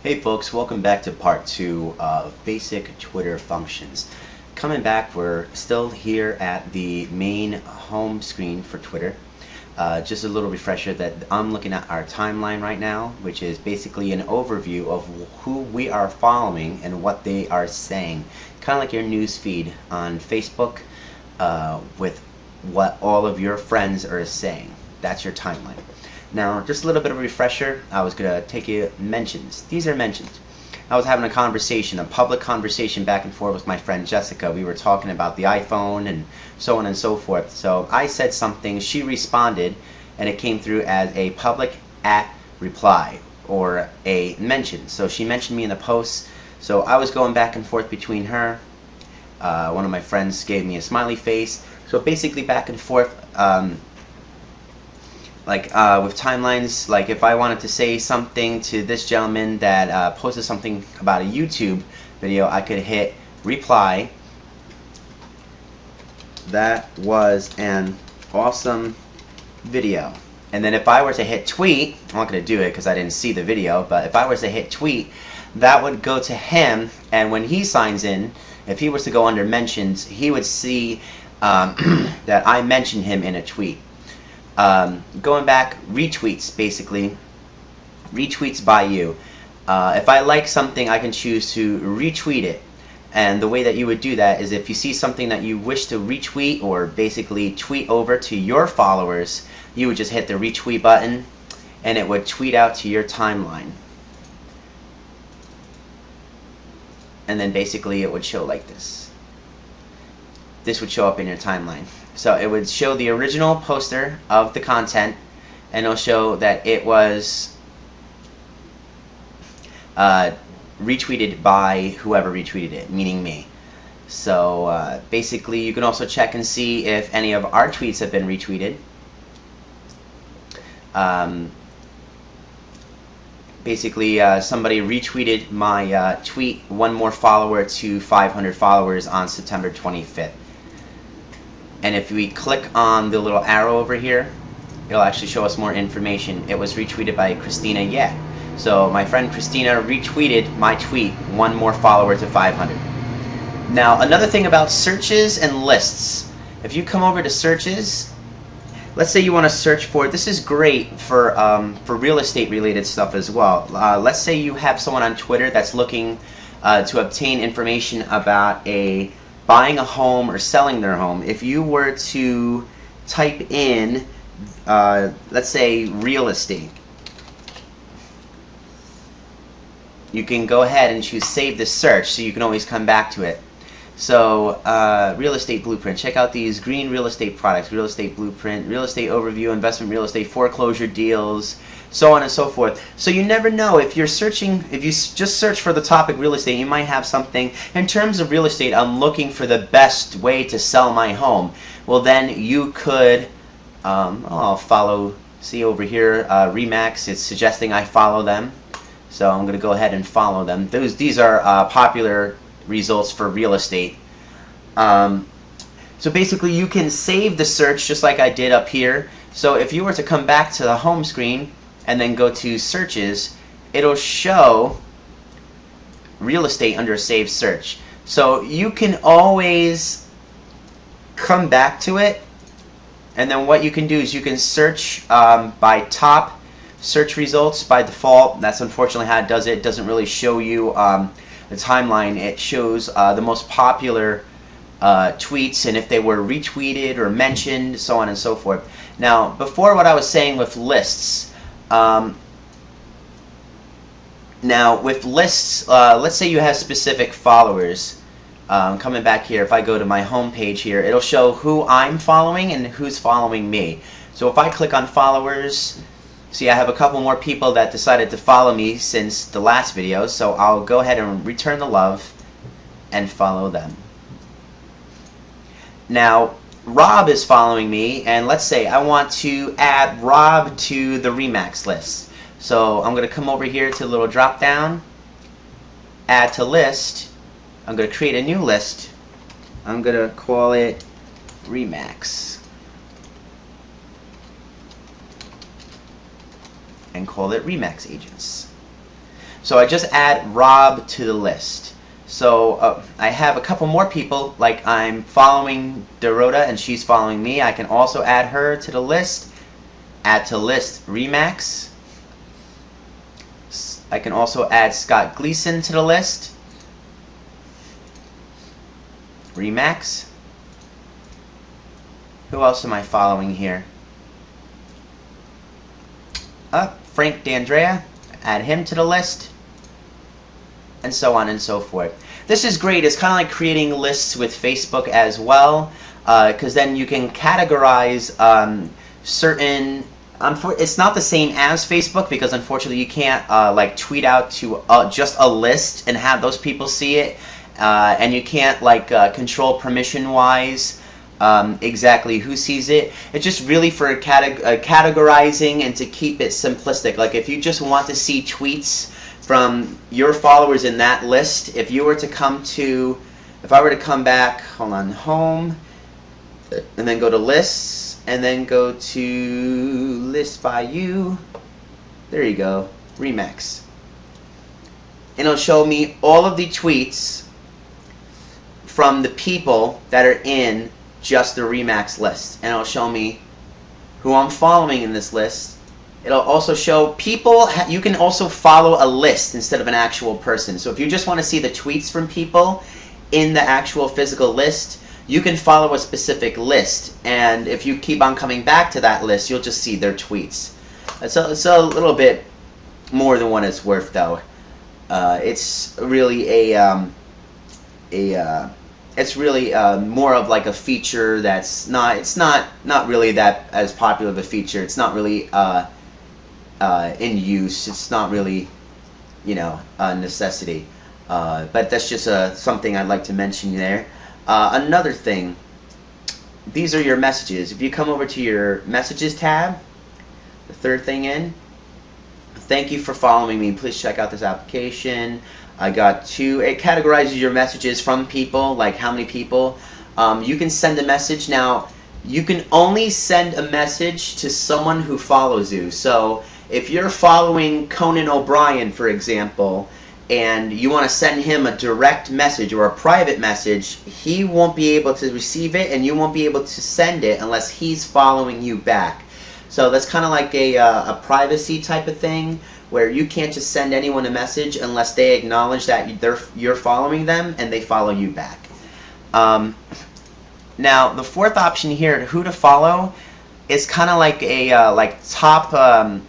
Hey folks, welcome back to part 2 of basic Twitter functions. Coming back, we're still here at the main home screen for Twitter. Just a little refresher that I'm looking at our timeline right now, which is basically an overview of who we are following and what they are saying. Kind of like your news feed on Facebook with what all of your friends are saying. That's your timeline. Now, just a little bit of a refresher, I was going to take you mentions. These are mentions. I was having a conversation, a public conversation back and forth with my friend Jessica. We were talking about the iPhone and so on and so forth. So I said something, she responded, and it came through as a public reply or a mention. So she mentioned me in the post. So I was going back and forth between her. One of my friends gave me a smiley face. So basically back and forth. With timelines, like if I wanted to say something to this gentleman that posted something about a YouTube video, I could hit reply. That was an awesome video. And then if I were to hit tweet, I'm not going to do it because I didn't see the video, but if I was to hit tweet, that would go to him, and when he signs in, if he was to go under mentions, he would see that I mentioned him in a tweet. Going back, retweets, basically retweets by you. If I like something, I can choose to retweet it, and the way that you would do that is if you see something that you wish to retweet or basically tweet over to your followers, you would just hit the retweet button and it would tweet out to your timeline, and then basically it would show like this. This would show up in your timeline. So it would show the original poster of the content, and it'll show that it was retweeted by whoever retweeted it, meaning me. So basically you can also check and see if any of our tweets have been retweeted. Basically somebody retweeted my tweet, one more follower to 500 followers on September 25th. And if we click on the little arrow over here, it'll actually show us more information. It was retweeted by Christina Yeh. So my friend Christina retweeted my tweet, one more follower to 500. Now another thing about searches and lists. If you come over to searches, let's say you want to search for, this is great for real estate related stuff as well. Let's say you have someone on Twitter that's looking to obtain information about buying a home or selling their home. If you were to type in, let's say, real estate, you can go ahead and choose save this search so you can always come back to it. So real estate blueprint, check out these green real estate products, real estate blueprint, real estate overview, investment real estate, foreclosure deals, so on and so forth. So you never know, if you're searching, if you just search for the topic real estate, you might have something. In terms of real estate, I'm looking for the best way to sell my home. Well, then you could, I'll follow, see over here, Remax, it's suggesting I follow them. So I'm going to go ahead and follow them. These are popular results for real estate. So basically you can save the search just like I did up here. So if you were to come back to the home screen and then go to searches, it'll show real estate under save search. So you can always come back to it, and then what you can do is you can search by top search results by default. That's unfortunately how it does it. It doesn't really show you the timeline. It shows the most popular tweets and if they were retweeted or mentioned, so on and so forth. Now, before, what I was saying with lists, now with lists, let's say you have specific followers. Coming back here, if I go to my home page here, it'll show who I'm following and who's following me. So if I click on followers, see, I have a couple more people that decided to follow me since the last video, so I'll go ahead and return the love and follow them. Now, Rob is following me, and let's say I want to add Rob to the Remax list. So I'm going to come over here to the little drop down, add to list. I'm going to create a new list. I'm going to call it Remax. And call it Remax Agents. So I just add Rob to the list. So I have a couple more people, like I'm following Dorota and she's following me. I can also add her to the list. Add to list Remax. I can also add Scott Gleason to the list. Remax. Who else am I following here? Frank D'Andrea. Add him to the list. And so on and so forth. This is great. It's kind of like creating lists with Facebook as well, because then you can categorize certain. It's not the same as Facebook because unfortunately you can't like tweet out to just a list and have those people see it, and you can't like control permission-wise exactly who sees it. It's just really for categorizing and to keep it simplistic. Like if you just want to see tweets from your followers in that list, if I were to come back, hold on, home, and then go to lists, and then go to list by you, there you go, Remax. And it'll show me all of the tweets from the people that are in just the Remax list. And it'll show me who I'm following in this list. It'll also show people. You can also follow a list instead of an actual person. So if you just want to see the tweets from people in the actual physical list, you can follow a specific list. And if you keep on coming back to that list, you'll just see their tweets. It's a little bit more than what it's worth, though. It's really more of like a feature that's not. It's not really that as popular of a feature. It's not really in use. It's not really, a necessity. But that's just something I'd like to mention there. Another thing, these are your messages. If you come over to your messages tab, the third thing in, thank you for following me. Please check out this application. I got it categorizes your messages from people, like how many people. You can send a message. Now, you can only send a message to someone who follows you. So if you're following Conan O'Brien, for example, and you want to send him a direct message or a private message, he won't be able to receive it and you won't be able to send it unless he's following you back. So that's kind of like a privacy type of thing where you can't just send anyone a message unless they acknowledge that you're following them and they follow you back. Now the fourth option here, who to follow, is kind of like a top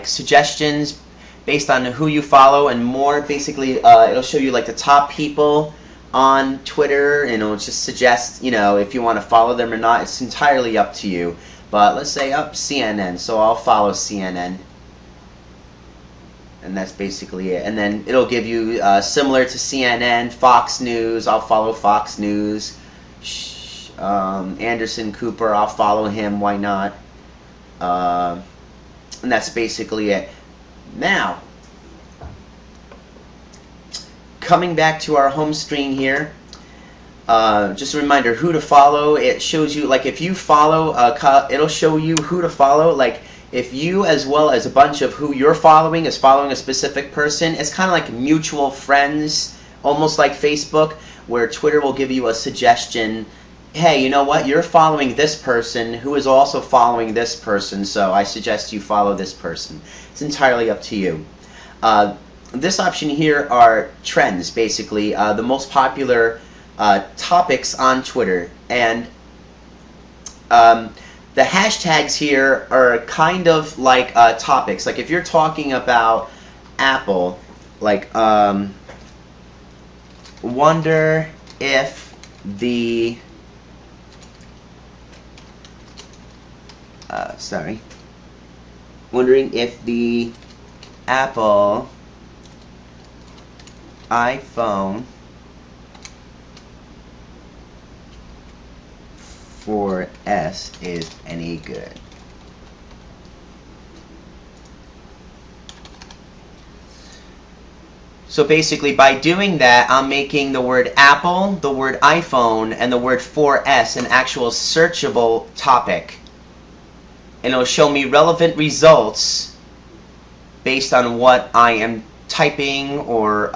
suggestions based on who you follow, and more basically it'll show you like the top people on Twitter, and it'll just suggest if you want to follow them or not. It's entirely up to you. But let's say CNN, so I'll follow CNN, and that's basically it. And then it'll give you similar to CNN, Fox News. I'll follow Fox News. Anderson Cooper, I'll follow him. Why not? And that's basically it. Now, coming back to our home screen here, just a reminder who to follow. It shows you, like, if you follow, it'll show you who to follow. Like, if you, as well as a bunch of who you're following, is following a specific person, it's kind of like mutual friends, almost like Facebook, where Twitter will give you a suggestion. Hey, you know what? You're following this person who is also following this person, so I suggest you follow this person. It's entirely up to you. This option here are trends, basically, the most popular topics on Twitter. And the hashtags here are kind of like topics. Like if you're talking about Apple, like wonder if the wondering if the Apple iPhone 4S is any good. So basically, by doing that, I'm making the word Apple, the word iPhone, and the word 4S an actual searchable topic. And it'll show me relevant results based on what I am typing or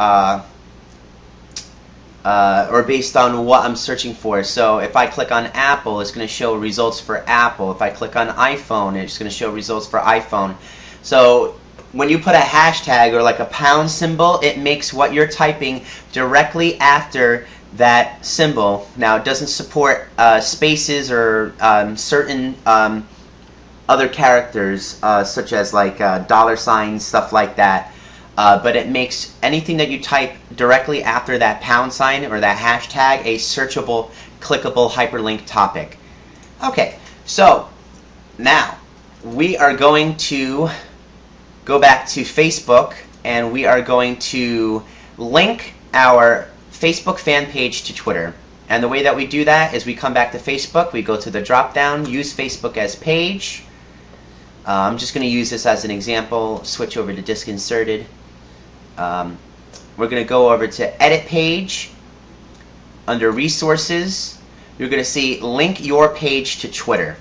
based on what I'm searching for. So if I click on Apple, it's going to show results for Apple. If I click on iPhone, it's going to show results for iPhone. So when you put a hashtag or like a pound symbol, it makes what you're typing directly after that symbol. Now, it doesn't support spaces or certain other characters such as like dollar signs, stuff like that. But it makes anything that you type directly after that pound sign or that hashtag a searchable, clickable hyperlink topic. Okay, so now we are going to go back to Facebook and we are going to link our Facebook fan page to Twitter. And the way that we do that is we come back to Facebook, we go to the drop down, use Facebook as page. I'm just going to use this as an example, switch over to disk inserted. We're going to go over to edit page. Under resources, you're going to see link your page to Twitter.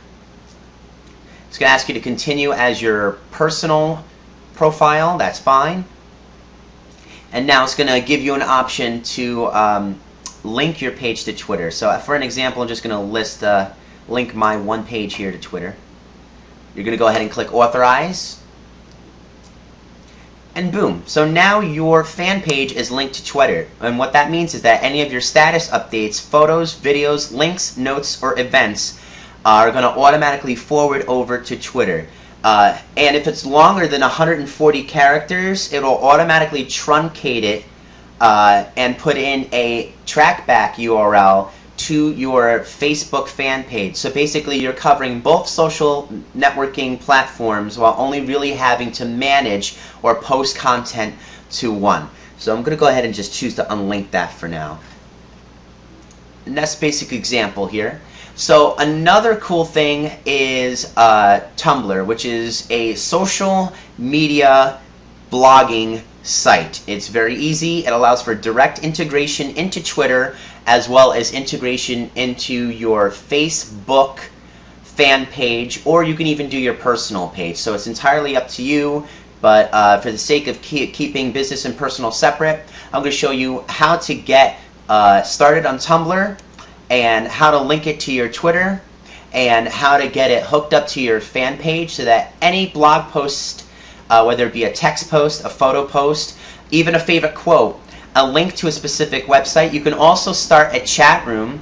It's going to ask you to continue as your personal profile. That's fine. And now it's going to give you an option to link your page to Twitter. So for an example, I'm just going to link my one page here to Twitter. You're going to go ahead and click authorize. And boom. So now your fan page is linked to Twitter. And what that means is that any of your status updates, photos, videos, links, notes, or events are going to automatically forward over to Twitter. And if it's longer than 140 characters, it will automatically truncate it and put in a trackback URL to your Facebook fan page. So basically you're covering both social networking platforms while only really having to manage or post content to one. So I'm going to go ahead and just choose to unlink that for now. And that's a basic example here. So another cool thing is Tumblr, which is a social media blogging site. It's very easy. It allows for direct integration into Twitter as well as integration into your Facebook fan page, or you can even do your personal page. So it's entirely up to you, but for the sake of keeping business and personal separate, I'm going to show you how to get started on Tumblr and how to link it to your Twitter and how to get it hooked up to your fan page so that any blog post, whether it be a text post, a photo post, even a favorite quote, a link to a specific website. You can also start a chat room.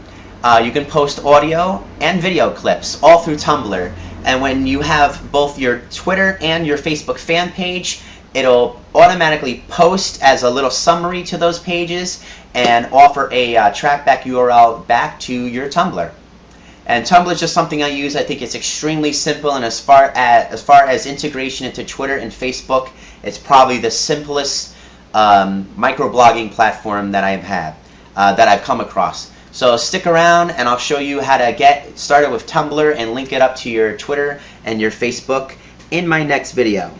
You can post audio and video clips all through Tumblr. And when you have both your Twitter and your Facebook fan page, it'll automatically post as a little summary to those pages and offer a trackback URL back to your Tumblr. And Tumblr is just something I use. I think it's extremely simple, and as far as integration into Twitter and Facebook, it's probably the simplest microblogging platform that I've come across. So stick around, and I'll show you how to get started with Tumblr and link it up to your Twitter and your Facebook in my next video.